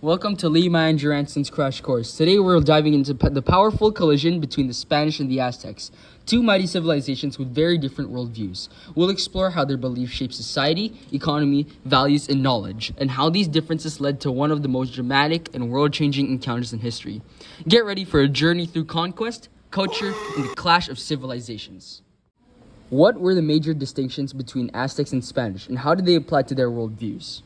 Welcome to Leemianjeranson's Crash Course. Today we're diving into the powerful collision between the Spanish and the Aztecs, two mighty civilizations with very different worldviews. We'll explore how their beliefs shape society, economy, values, and knowledge, and how these differences led to one of the most dramatic and world-changing encounters in history. Get ready for a journey through conquest, culture, and the clash of civilizations. What were the major distinctions between Aztecs and Spanish, and how did they apply to their worldviews?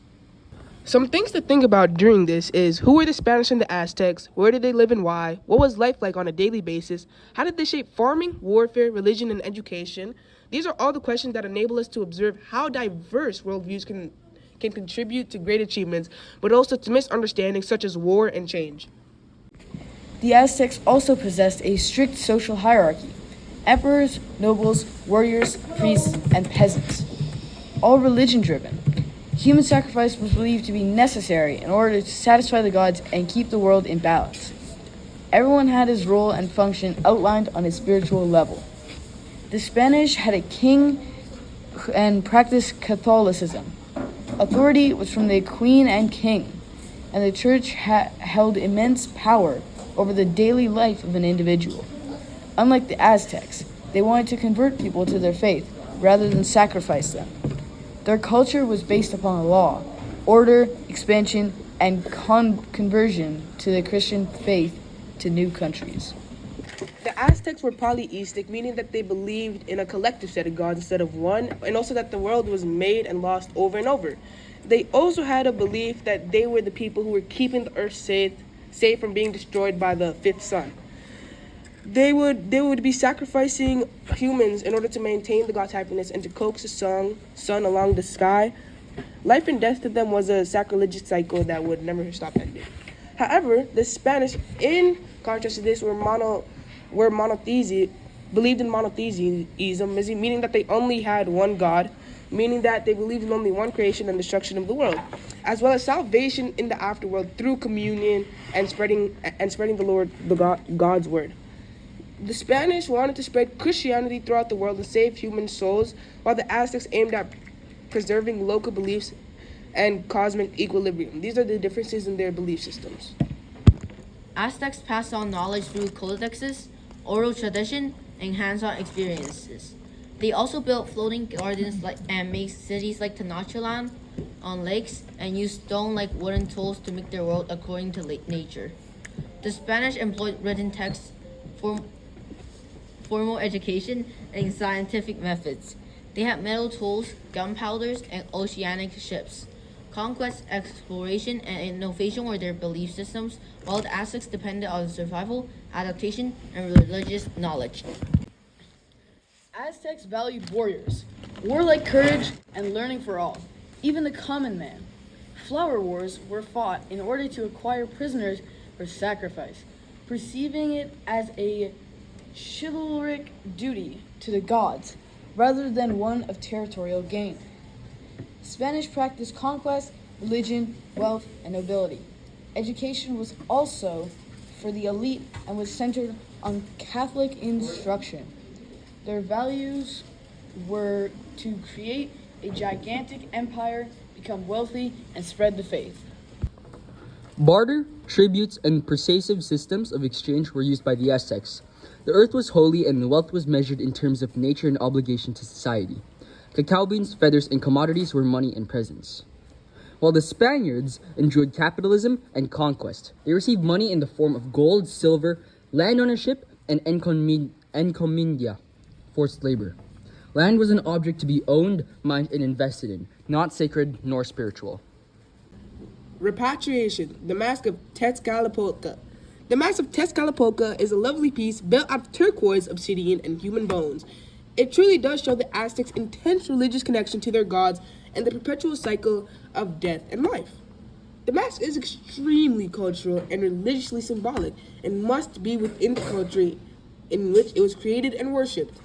Some things to think about during this is who were the Spanish and the Aztecs, where did they live and why, what was life like on a daily basis, how did they shape farming, warfare, religion, and education. These are all the questions that enable us to observe how diverse worldviews can contribute to great achievements, but also to misunderstandings such as war and change. The Aztecs also possessed a strict social hierarchy: emperors, nobles, warriors, priests, and peasants, all religion-driven. Human sacrifice was believed to be necessary in order to satisfy the gods and keep the world in balance. Everyone had his role and function outlined on a spiritual level. The Spanish had a king and practiced Catholicism. Authority was from the queen and king, and the church held immense power over the daily life of an individual. Unlike the Aztecs, they wanted to convert people to their faith rather than sacrifice them. Their culture was based upon law, order, expansion, and conversion to the Christian faith to new countries. The Aztecs were polytheistic, meaning that they believed in a collective set of gods instead of one, and also that the world was made and lost over and over. They also had a belief that they were the people who were keeping the earth safe from being destroyed by the fifth sun. They would be sacrificing humans in order to maintain the god's happiness and to coax the sun along the sky. Life and death to them was a sacrilegious cycle that would never stop ending. However, the Spanish, in contrast to this, believed in monotheism, meaning that they only had one God, meaning that they believed in only one creation and destruction of the world, as well as salvation in the afterworld through communion and spreading God's word. The Spanish wanted to spread Christianity throughout the world and save human souls, while the Aztecs aimed at preserving local beliefs and cosmic equilibrium. These are the differences in their belief systems. Aztecs passed on knowledge through codexes, oral tradition, and hands-on experiences. They also built floating gardens and made cities like Tenochtitlan on lakes, and used stone like wooden tools to make their world according to nature. The Spanish employed written texts, formal education, and scientific methods. They had metal tools, gunpowders, and oceanic ships. Conquest, exploration, and innovation were their belief systems, while the Aztecs depended on survival, adaptation, and religious knowledge. Aztecs valued warriors, warlike courage, and learning for all, even the common man. Flower wars were fought in order to acquire prisoners for sacrifice, perceiving it as a chivalric duty to the gods rather than one of territorial gain. Spanish practiced conquest, religion, wealth, and nobility. Education was also for the elite and was centered on Catholic instruction. Their values were to create a gigantic empire, become wealthy, and spread the faith. Barter, tributes, and persuasive systems of exchange were used by the Aztecs. The earth was holy and wealth was measured in terms of nature and obligation to society. Cacao beans, feathers, and commodities were money and presents. While the Spaniards enjoyed capitalism and conquest, they received money in the form of gold, silver, land ownership, and encomienda, forced labor. Land was an object to be owned, mined, and invested in, not sacred nor spiritual. Repatriation, the Mask of Tezcatlipoca. The Mask of Tezcatlipoca is a lovely piece built out of turquoise, obsidian, and human bones. It truly does show the Aztecs' intense religious connection to their gods and the perpetual cycle of death and life. The mask is extremely cultural and religiously symbolic and must be within the country in which it was created and worshipped.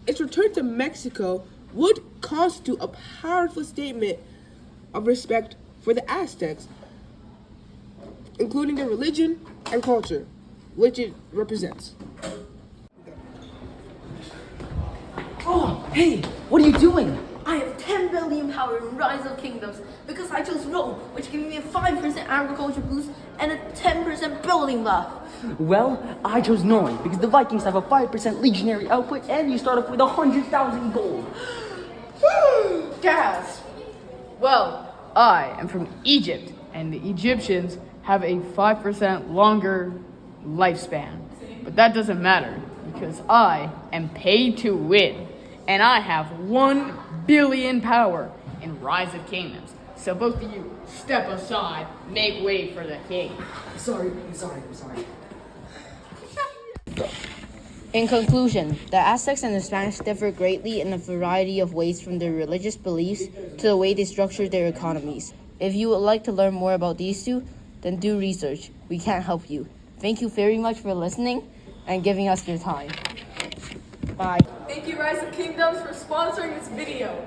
Its return to Mexico would constitute a powerful statement of respect for the Aztecs, including their religion and culture, which it represents. Oh, hey, what are you doing? I have 10 10 billion power in Rise of Kingdoms because I chose Rome, which gave me a 5% agriculture boost and a 10% building buff. Well, I chose Norway because the Vikings have a 5% legionary output and you start off with 100,000 gold. Gasp! Well, I am from Egypt, and the Egyptians have a 5% longer lifespan. But that doesn't matter, because I am paid to win, and I have 1 billion power in Rise of Kingdoms. So both of you, step aside, make way for the king. I'm sorry. In conclusion, the Aztecs and the Spanish differ greatly in a variety of ways, from their religious beliefs to the way they structured their economies. If you would like to learn more about these two, then do research. We can't help you. Thank you very much for listening and giving us your time. Bye. Thank you, Rise of Kingdoms, for sponsoring this video.